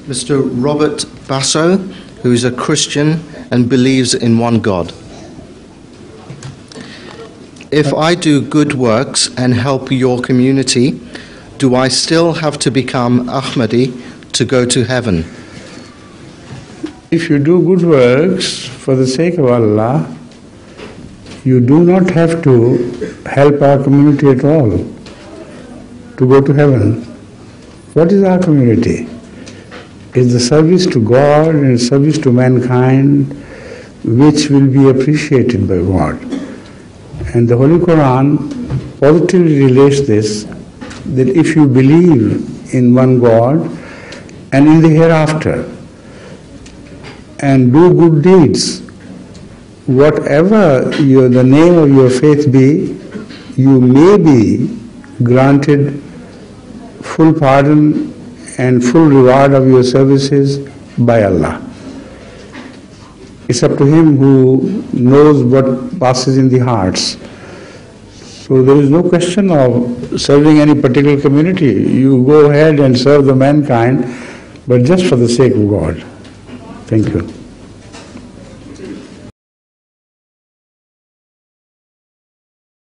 Mr. Robert Basso, who is a Christian and believes in one God. If I do good works and help your community, do I still have to become Ahmadi to go to heaven? If you do good works for the sake of Allah, you do not have to help our community at all to go to heaven. What is our community? It's the service to God and service to mankind which will be appreciated by God. And the Holy Quran positively relates this, that if you believe in one God and in the hereafter and do good deeds, whatever the name of your faith be, you may be granted full pardon and full reward of your services by Allah. It's up to Him who knows what passes in the hearts. So there is no question of serving any particular community. You go ahead and serve the mankind, but just for the sake of God. Thank you.